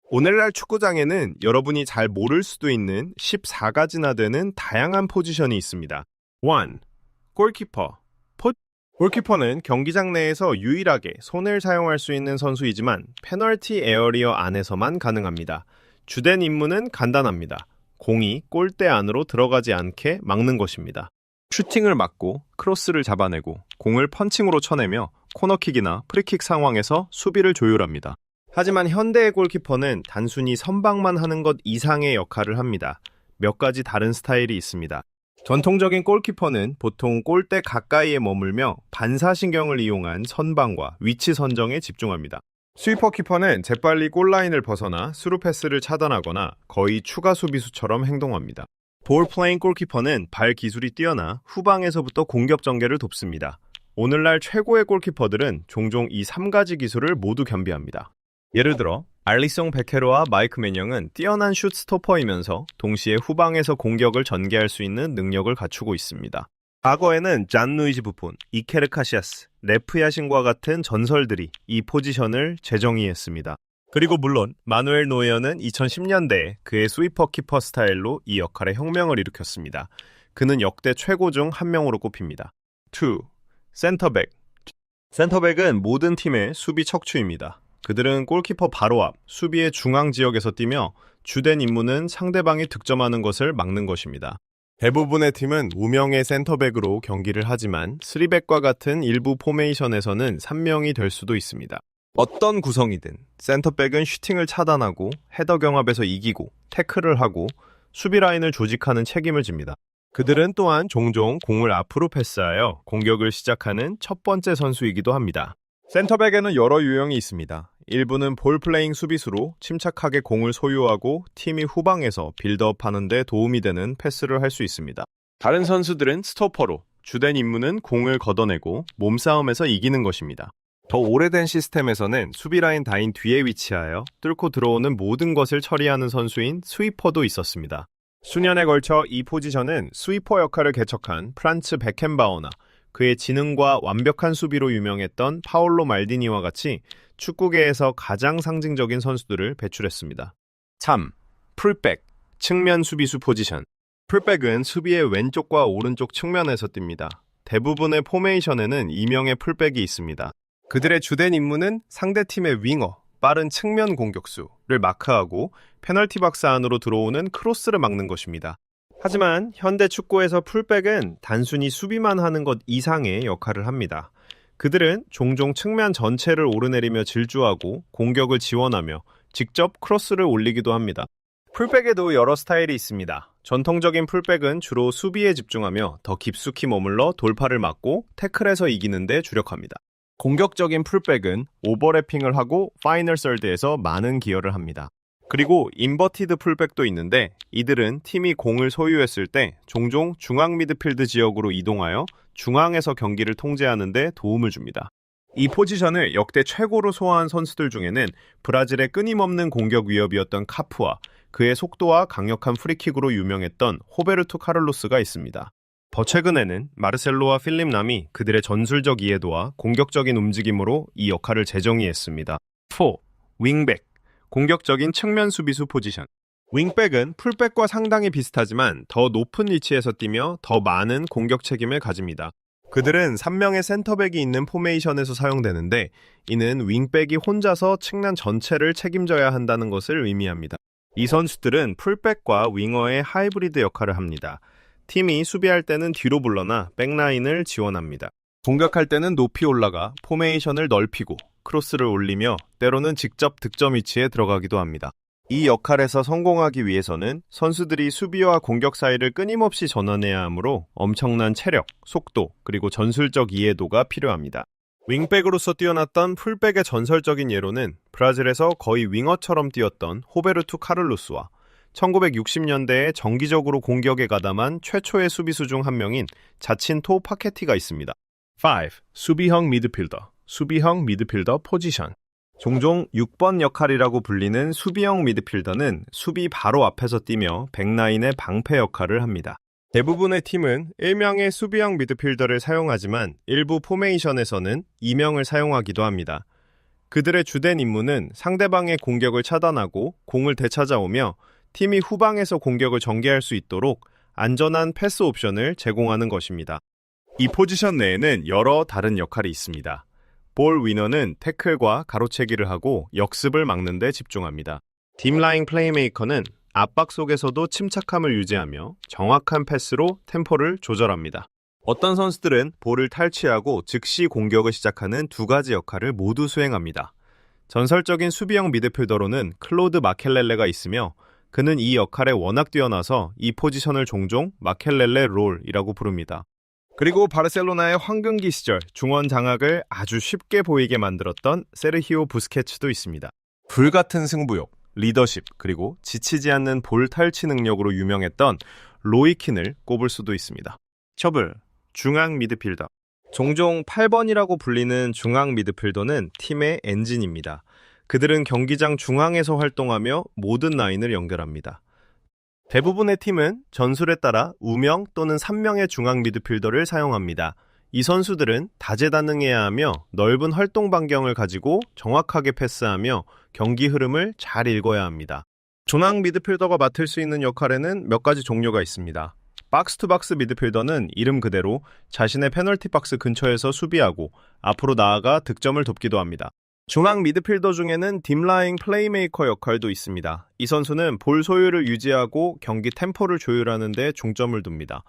오늘날 축구장에는 여러분이 잘 모를 수도 있는 14가지나 되는 다양한 포지션이 있습니다. 1. 골키퍼. 골키퍼는 경기장 내에서 유일하게 손을 사용할 수 있는 선수이지만 페널티 에어리어 안에서만 가능합니다. 주된 임무는 간단합니다. 공이 골대 안으로 들어가지 않게 막는 것입니다. 슈팅을 막고 크로스를 잡아내고 공을 펀칭으로 쳐내며 코너킥이나 프리킥 상황에서 수비를 조율합니다. 하지만 현대의 골키퍼는 단순히 선방만 하는 것 이상의 역할을 합니다. 몇 가지 다른 스타일이 있습니다. 전통적인 골키퍼는 보통 골대 가까이에 머물며 반사신경을 이용한 선방과 위치 선정에 집중합니다. 스위퍼 키퍼는 재빨리 골라인을 벗어나 스루 패스를 차단하거나 거의 추가 수비수처럼 행동합니다. 볼 플레잉 골키퍼는 발 기술이 뛰어나 후방에서부터 공격 전개를 돕습니다. 오늘날 최고의 골키퍼들은 종종 이 3가지 기술을 모두 겸비합니다. 예를 들어 알리송 베케로와 마이크 매녕은 뛰어난 슛 스토퍼이면서 동시에 후방에서 공격을 전개할 수 있는 능력을 갖추고 있습니다. 과거에는 잔루이지 부폰, 이케르 카시아스, 레프 야신과 같은 전설들이 이 포지션을 재정의했습니다. 그리고 물론 마누엘 노이어는 2010년대에 그의 스위퍼 키퍼 스타일로 이 역할에 혁명을 일으켰습니다. 그는 역대 최고 중 한 명으로 꼽힙니다. 2. 센터백. 센터백은 모든 팀의 수비 척추입니다. 그들은 골키퍼 바로 앞, 수비의 중앙 지역에서 뛰며 주된 임무는 상대방이 득점하는 것을 막는 것입니다. 대부분의 팀은 무명의 센터백으로 경기를 하지만 3백과 같은 일부 포메이션에서는 3명이 될 수도 있습니다. 어떤 구성이든 센터백은 슈팅을 차단하고 헤더 경합에서 이기고 태클을 하고 수비 라인을 조직하는 책임을 집니다. 그들은 또한 종종 공을 앞으로 패스하여 공격을 시작하는 첫 번째 선수이기도 합니다. 센터백에는 여러 유형이 있습니다. 일부는 볼플레잉 수비수로 침착하게 공을 소유하고 팀이 후방에서 빌드업하는 데 도움이 되는 패스를 할 수 있습니다. 다른 선수들은 스토퍼로 주된 임무는 공을 걷어내고 몸싸움에서 이기는 것입니다. 더 오래된 시스템에서는 수비라인 다인 뒤에 위치하여 뚫고 들어오는 모든 것을 처리하는 선수인 스위퍼도 있었습니다. 수년에 걸쳐 이 포지션은 스위퍼 역할을 개척한 프란츠 베켄바우나 그의 지능과 완벽한 수비로 유명했던 파올로 말디니와 같이 축구계에서 가장 상징적인 선수들을 배출했습니다. 3. 풀백, 측면 수비수 포지션. 풀백은 수비의 왼쪽과 오른쪽 측면에서 뜁니다. 대부분의 포메이션에는 2명의 풀백이 있습니다. 그들의 주된 임무는 상대팀의 윙어, 빠른 측면 공격수를 마크하고 페널티 박스 안으로 들어오는 크로스를 막는 것입니다. 하지만 현대 축구에서 풀백은 단순히 수비만 하는 것 이상의 역할을 합니다. 그들은 종종 측면 전체를 오르내리며 질주하고 공격을 지원하며 직접 크로스를 올리기도 합니다. 풀백에도 여러 스타일이 있습니다. 전통적인 풀백은 주로 수비에 집중하며 더 깊숙이 머물러 돌파를 막고 태클에서 이기는 데 주력합니다. 공격적인 풀백은 오버래핑을 하고 파이널 서드에서 많은 기여를 합니다. 그리고 인버티드 풀백도 있는데 이들은 팀이 공을 소유했을 때 종종 중앙 미드필드 지역으로 이동하여 중앙에서 경기를 통제하는 데 도움을 줍니다. 이 포지션을 역대 최고로 소화한 선수들 중에는 브라질의 끊임없는 공격 위협이었던 카푸와 그의 속도와 강력한 프리킥으로 유명했던 호베르토 카를로스가 있습니다. 더 최근에는 마르셀로와 필립 람이 그들의 전술적 이해도와 공격적인 움직임으로 이 역할을 재정의했습니다. 4. 윙백, 공격적인 측면 수비수 포지션. 윙백은 풀백과 상당히 비슷하지만 더 높은 위치에서 뛰며 더 많은 공격 책임을 가집니다. 그들은 3명의 센터백이 있는 포메이션에서 사용되는데 이는 윙백이 혼자서 측면 전체를 책임져야 한다는 것을 의미합니다. 이 선수들은 풀백과 윙어의 하이브리드 역할을 합니다. 팀이 수비할 때는 뒤로 물러나 백라인을 지원합니다. 공격할 때는 높이 올라가 포메이션을 넓히고 크로스를 올리며 때로는 직접 득점 위치에 들어가기도 합니다. 이 역할에서 성공하기 위해서는 선수들이 수비와 공격 사이를 끊임없이 전환해야 하므로 엄청난 체력, 속도, 그리고 전술적 이해도가 필요합니다. 윙백으로서 뛰어났던 풀백의 전설적인 예로는 브라질에서 거의 윙어처럼 뛰었던 호베르투 카를로스와 1960년대에 정기적으로 공격에 가담한 최초의 수비수 중 한 명인 자친토 파케티가 있습니다. 5. 수비형 미드필더, 수비형 미드필더 포지션. 종종 6번 역할이라고 불리는 수비형 미드필더는 수비 바로 앞에서 뛰며 백라인의 방패 역할을 합니다. 대부분의 팀은 1명의 수비형 미드필더를 사용하지만 일부 포메이션에서는 2명을 사용하기도 합니다. 그들의 주된 임무는 상대방의 공격을 차단하고 공을 되찾아오며 팀이 후방에서 공격을 전개할 수 있도록 안전한 패스 옵션을 제공하는 것입니다. 이 포지션 내에는 여러 다른 역할이 있습니다. 볼 위너는 태클과 가로채기를 하고 역습을 막는 데 집중합니다. 딥라인 플레이메이커는 압박 속에서도 침착함을 유지하며 정확한 패스로 템포를 조절합니다. 어떤 선수들은 볼을 탈취하고 즉시 공격을 시작하는 두 가지 역할을 모두 수행합니다. 전설적인 수비형 미드필더로는 클로드 마켈렐레가 있으며 그는 이 역할에 워낙 뛰어나서 이 포지션을 종종 마켈렐레 롤이라고 부릅니다. 그리고 바르셀로나의 황금기 시절 중원 장악을 아주 쉽게 보이게 만들었던 세르히오 부스케츠도 있습니다. 불같은 승부욕, 리더십, 그리고 지치지 않는 볼 탈취 능력으로 유명했던 로이킨을 꼽을 수도 있습니다. 셔블, 중앙 미드필더. 종종 8번이라고 불리는 중앙 미드필더는 팀의 엔진입니다. 그들은 경기장 중앙에서 활동하며 모든 라인을 연결합니다. 대부분의 팀은 전술에 따라 우명 또는 3명의 중앙 미드필더를 사용합니다. 이 선수들은 다재다능해야 하며 넓은 활동 반경을 가지고 정확하게 패스하며 경기 흐름을 잘 읽어야 합니다. 중앙 미드필더가 맡을 수 있는 역할에는 몇 가지 종류가 있습니다. 박스투박스 미드필더는 이름 그대로 자신의 페널티 박스 근처에서 수비하고 앞으로 나아가 득점을 돕기도 합니다. 중앙 미드필더 중에는 딥라인 플레이메이커 역할도 있습니다. 이 선수는 볼 소유를 유지하고 경기 템포를 조율하는 데 중점을 둡니다.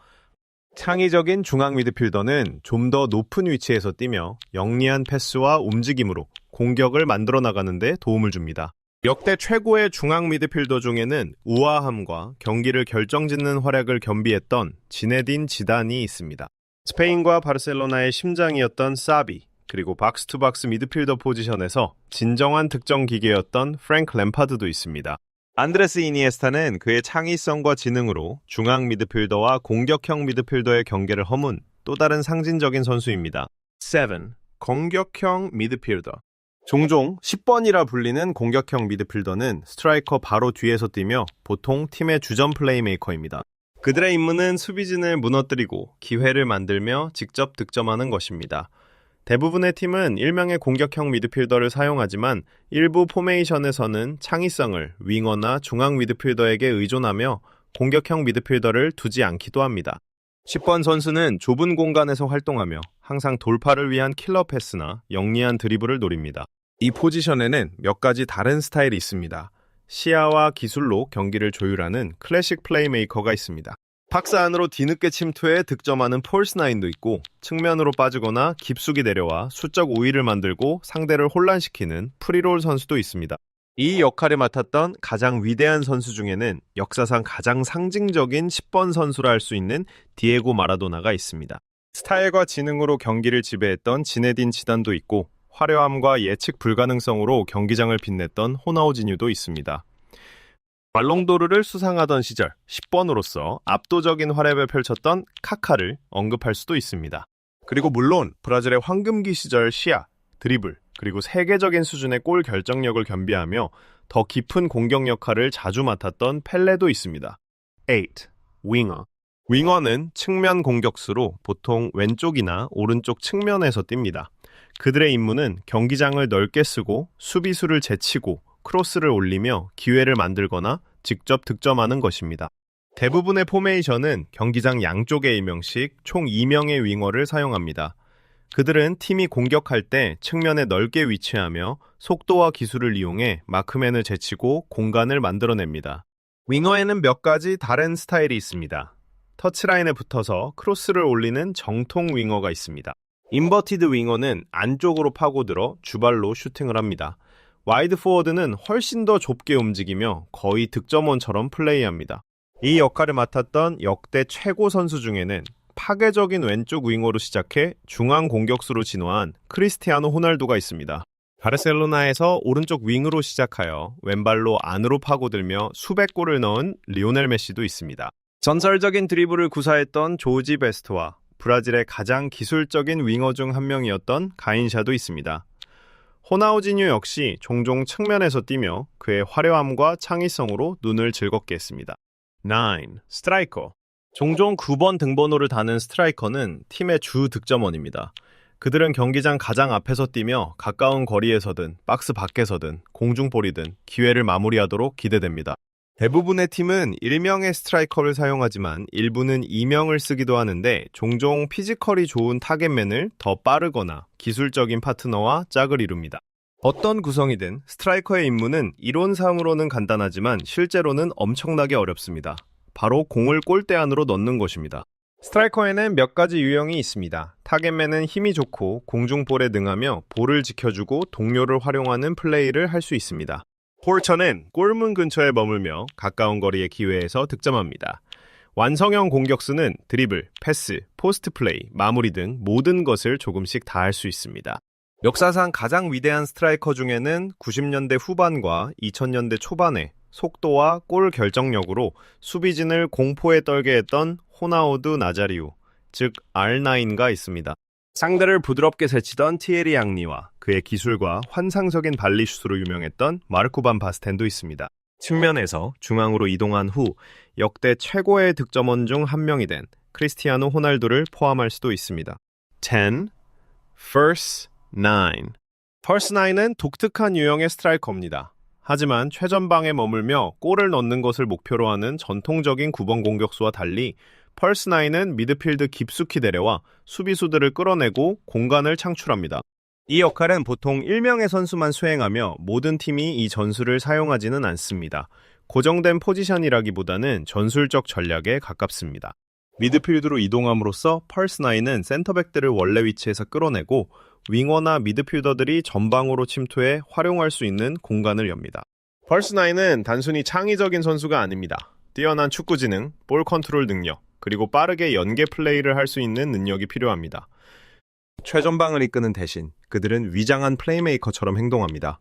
창의적인 중앙 미드필더는 좀 더 높은 위치에서 뛰며 영리한 패스와 움직임으로 공격을 만들어 나가는 데 도움을 줍니다. 역대 최고의 중앙 미드필더 중에는 우아함과 경기를 결정짓는 활약을 겸비했던 지네딘 지단이 있습니다. 스페인과 바르셀로나의 심장이었던 사비, 그리고 박스투박스 미드필더 포지션에서 진정한 득점 기계였던 프랭크 램파드도 있습니다. 안드레스 이니에스타는 그의 창의성과 지능으로 중앙 미드필더와 공격형 미드필더의 경계를 허문 또 다른 상징적인 선수입니다. 7. 공격형 미드필더. 종종 10번이라 불리는 공격형 미드필더는 스트라이커 바로 뒤에서 뛰며 보통 팀의 주전 플레이메이커입니다. 그들의 임무는 수비진을 무너뜨리고 기회를 만들며 직접 득점하는 것입니다. 대부분의 팀은 일명의 공격형 미드필더를 사용하지만 일부 포메이션에서는 창의성을 윙어나 중앙 미드필더에게 의존하며 공격형 미드필더를 두지 않기도 합니다. 10번 선수는 좁은 공간에서 활동하며 항상 돌파를 위한 킬러 패스나 영리한 드리블을 노립니다. 이 포지션에는 몇 가지 다른 스타일이 있습니다. 시야와 기술로 경기를 조율하는 클래식 플레이메이커가 있습니다. 박스 안으로 뒤늦게 침투해 득점하는 폴스9도 있고 측면으로 빠지거나 깊숙이 내려와 수적 우위를 만들고 상대를 혼란시키는 프리롤 선수도 있습니다. 이 역할을 맡았던 가장 위대한 선수 중에는 역사상 가장 상징적인 10번 선수라 할 수 있는 디에고 마라도나가 있습니다. 스타일과 지능으로 경기를 지배했던 지네딘 지단도 있고 화려함과 예측 불가능성으로 경기장을 빛냈던 호나우지뉴도 있습니다. 발롱도르를 수상하던 시절 10번으로서 압도적인 활약을 펼쳤던 카카를 언급할 수도 있습니다. 그리고 물론 브라질의 황금기 시절 시야, 드리블, 그리고 세계적인 수준의 골 결정력을 겸비하며 더 깊은 공격 역할을 자주 맡았던 펠레도 있습니다. 8. 윙어. 윙어는 측면 공격수로 보통 왼쪽이나 오른쪽 측면에서 뜁니다. 그들의 임무는 경기장을 넓게 쓰고 수비수를 제치고 크로스를 올리며 기회를 만들거나 직접 득점하는 것입니다. 대부분의 포메이션은 경기장 양쪽에 1명씩 총 2명의 윙어를 사용합니다. 그들은 팀이 공격할 때 측면에 넓게 위치하며 속도와 기술을 이용해 마크맨을 제치고 공간을 만들어냅니다. 윙어에는 몇 가지 다른 스타일이 있습니다. 터치라인에 붙어서 크로스를 올리는 정통 윙어가 있습니다. 인버티드 윙어는 안쪽으로 파고들어 주발로 슈팅을 합니다. 와이드 포워드는 훨씬 더 좁게 움직이며 거의 득점원처럼 플레이합니다. 이 역할을 맡았던 역대 최고 선수 중에는 파괴적인 왼쪽 윙어로 시작해 중앙 공격수로 진화한 크리스티아노 호날두가 있습니다. 바르셀로나에서 오른쪽 윙으로 시작하여 왼발로 안으로 파고들며 수백 골을 넣은 리오넬 메시도 있습니다. 전설적인 드리블을 구사했던 조지 베스트와 브라질의 가장 기술적인 윙어 중 한 명이었던 가인샤도 있습니다. 호나우지뉴 역시 종종 측면에서 뛰며 그의 화려함과 창의성으로 눈을 즐겁게 했습니다. 9. 스트라이커. 종종 9번 등번호를 다는 스트라이커는 팀의 주 득점원입니다. 그들은 경기장 가장 앞에서 뛰며 가까운 거리에서든 박스 밖에서든 공중볼이든 기회를 마무리하도록 기대됩니다. 대부분의 팀은 1명의 스트라이커를 사용하지만 일부는 2명을 쓰기도 하는데 종종 피지컬이 좋은 타겟맨을 더 빠르거나 기술적인 파트너와 짝을 이룹니다. 어떤 구성이든 스트라이커의 임무는 이론상으로는 간단하지만 실제로는 엄청나게 어렵습니다. 바로 공을 골대 안으로 넣는 것입니다. 스트라이커에는 몇 가지 유형이 있습니다. 타겟맨은 힘이 좋고 공중볼에 능하며 볼을 지켜주고 동료를 활용하는 플레이를 할 수 있습니다. 포르처는 골문 근처에 머물며 가까운 거리의 기회에서 득점합니다. 완성형 공격수는 드리블, 패스, 포스트 플레이, 마무리 등 모든 것을 조금씩 다 할 수 있습니다. 역사상 가장 위대한 스트라이커 중에는 90년대 후반과 2000년대 초반에 속도와 골 결정력으로 수비진을 공포에 떨게 했던 호나우두 나자리우, 즉 R9가 있습니다. 상대를 부드럽게 세치던 티에리 앙리와 그의 기술과 환상적인 발리슛으로 유명했던 마르코 반 바스텐도 있습니다. 측면에서 중앙으로 이동한 후 역대 최고의 득점원 중 한 명이 된 크리스티아노 호날두를 포함할 수도 있습니다. 10. First 9. First 9은 독특한 유형의 스트라이커입니다. 하지만 최전방에 머물며 골을 넣는 것을 목표로 하는 전통적인 9번 공격수와 달리 펄스 9은 미드필드 깊숙이 내려와 수비수들을 끌어내고 공간을 창출합니다. 이 역할은 보통 1명의 선수만 수행하며 모든 팀이 이 전술을 사용하지는 않습니다. 고정된 포지션이라기보다는 전술적 전략에 가깝습니다. 미드필드로 이동함으로써 펄스 9은 센터백들을 원래 위치에서 끌어내고 윙어나 미드필더들이 전방으로 침투해 활용할 수 있는 공간을 엽니다. 펄스 9은 단순히 창의적인 선수가 아닙니다. 뛰어난 축구 지능, 볼 컨트롤 능력, 그리고 빠르게 연계 플레이를 할 수 있는 능력이 필요합니다. 최전방을 이끄는 대신 그들은 위장한 플레이메이커처럼 행동합니다.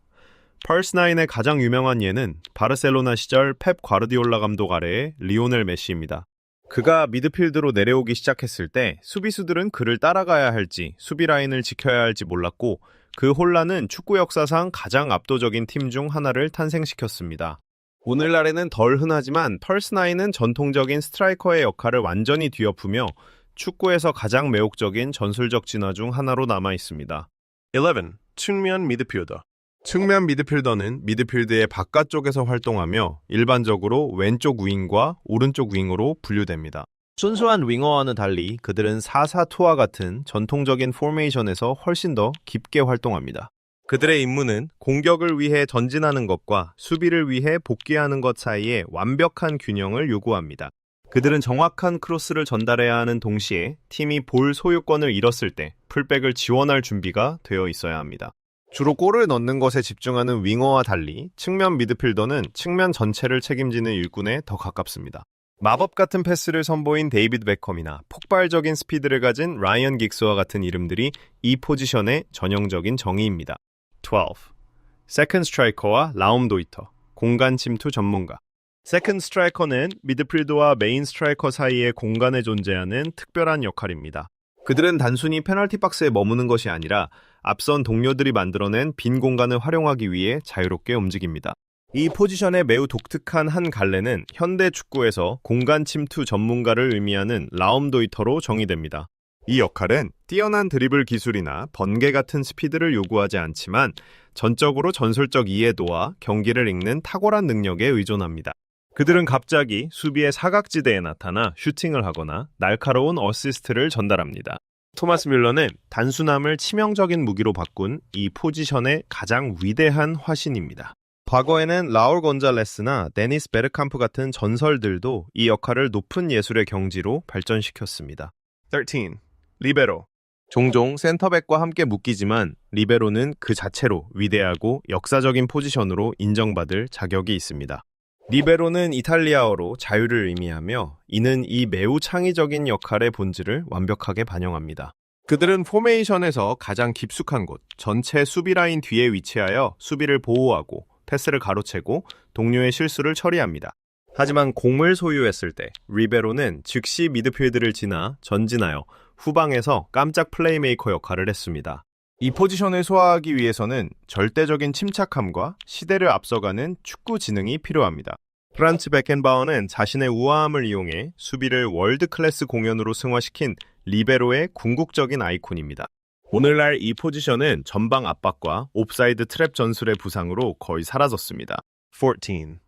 펄스 9의 가장 유명한 예는 바르셀로나 시절 펩 과르디올라 감독 아래의 리오넬 메시입니다. 그가 미드필드로 내려오기 시작했을 때 수비수들은 그를 따라가야 할지 수비 라인을 지켜야 할지 몰랐고 그 혼란은 축구 역사상 가장 압도적인 팀 중 하나를 탄생시켰습니다. 오늘날에는 덜 흔하지만 펄스 9은 전통적인 스트라이커의 역할을 완전히 뒤엎으며 축구에서 가장 매혹적인 전술적 진화 중 하나로 남아 있습니다. 11. 측면 미드필더. 측면 미드필더는 미드필드의 바깥쪽에서 활동하며 일반적으로 왼쪽 윙과 오른쪽 윙으로 분류됩니다. 순수한 윙어와는 달리 그들은 4-4-2와 같은 전통적인 포메이션에서 훨씬 더 깊게 활동합니다. 그들의 임무는 공격을 위해 전진하는 것과 수비를 위해 복귀하는 것 사이에 완벽한 균형을 요구합니다. 그들은 정확한 크로스를 전달해야 하는 동시에 팀이 볼 소유권을 잃었을 때 풀백을 지원할 준비가 되어 있어야 합니다. 주로 골을 넣는 것에 집중하는 윙어와 달리 측면 미드필더는 측면 전체를 책임지는 일꾼에 더 가깝습니다. 마법 같은 패스를 선보인 데이비드 베컴이나 폭발적인 스피드를 가진 라이언 긱스와 같은 이름들이 이 포지션의 전형적인 정의입니다. 12. 세컨드 스트라이커와 라움 도이터, 공간 침투 전문가. 세컨드 스트라이커는 미드필드와 메인 스트라이커 사이의 공간에 존재하는 특별한 역할입니다. 그들은 단순히 페널티 박스에 머무는 것이 아니라 앞선 동료들이 만들어낸 빈 공간을 활용하기 위해 자유롭게 움직입니다. 이 포지션의 매우 독특한 한 갈래는 현대 축구에서 공간 침투 전문가를 의미하는 라움 도이터로 정의됩니다. 이 역할은 뛰어난 드리블 기술이나 번개 같은 스피드를 요구하지 않지만 전적으로 전술적 이해도와 경기를 읽는 탁월한 능력에 의존합니다. 그들은 갑자기 수비의 사각지대에 나타나 슈팅을 하거나 날카로운 어시스트를 전달합니다. 토마스 뮬러는 단순함을 치명적인 무기로 바꾼 이 포지션의 가장 위대한 화신입니다. 과거에는 라울 건잘레스나 데니스 베르캄프 같은 전설들도 이 역할을 높은 예술의 경지로 발전시켰습니다. 13. 리베로. 종종 센터백과 함께 묶이지만 리베로는 그 자체로 위대하고 역사적인 포지션으로 인정받을 자격이 있습니다. 리베로는 이탈리아어로 자유를 의미하며 이는 이 매우 창의적인 역할의 본질을 완벽하게 반영합니다. 그들은 포메이션에서 가장 깊숙한 곳, 전체 수비 라인 뒤에 위치하여 수비를 보호하고 패스를 가로채고 동료의 실수를 처리합니다. 하지만 공을 소유했을 때 리베로는 즉시 미드필드를 지나 전진하여 후방에서 깜짝 플레이메이커 역할을 했습니다. 이 포지션을 소화하기 위해서는 절대적인 침착함과 시대를 앞서가는 축구 지능이 필요합니다. 프란츠 베켄바워는 자신의 우아함을 이용해 수비를 월드 클래스 공연으로 승화시킨 리베로의 궁극적인 아이콘입니다. 오늘날 이 포지션은 전방 압박과 옵사이드 트랩 전술의 부상으로 거의 사라졌습니다. 14.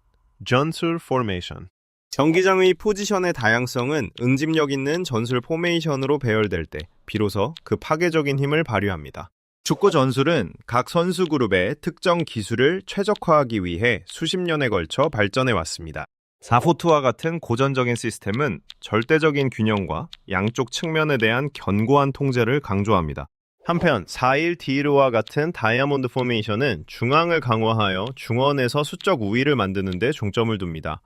전술 포메이션. 경기장의 포지션의 다양성은 응집력 있는 전술 포메이션으로 배열될 때 비로소 그 파괴적인 힘을 발휘합니다. 축구 전술은 각 선수 그룹의 특정 기술을 최적화하기 위해 수십 년에 걸쳐 발전해 왔습니다. 442와 같은 고전적인 시스템은 절대적인 균형과 양쪽 측면에 대한 견고한 통제를 강조합니다. 한편 4-1-D-1와 같은 다이아몬드 포메이션은 중앙을 강화하여 중원에서 수적 우위를 만드는 데 중점을 둡니다.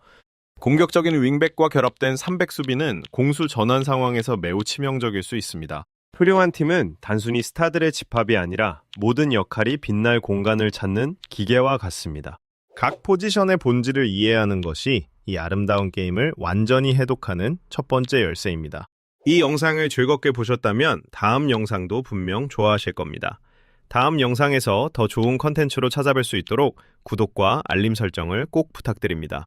공격적인 윙백과 결합된 3백 수비는 공수 전환 상황에서 매우 치명적일 수 있습니다. 훌륭한 팀은 단순히 스타들의 집합이 아니라 모든 역할이 빛날 공간을 찾는 기계와 같습니다. 각 포지션의 본질을 이해하는 것이 이 아름다운 게임을 완전히 해독하는 첫 번째 열쇠입니다. 이 영상을 즐겁게 보셨다면 다음 영상도 분명 좋아하실 겁니다. 다음 영상에서 더 좋은 컨텐츠로 찾아뵐 수 있도록 구독과 알림 설정을 꼭 부탁드립니다.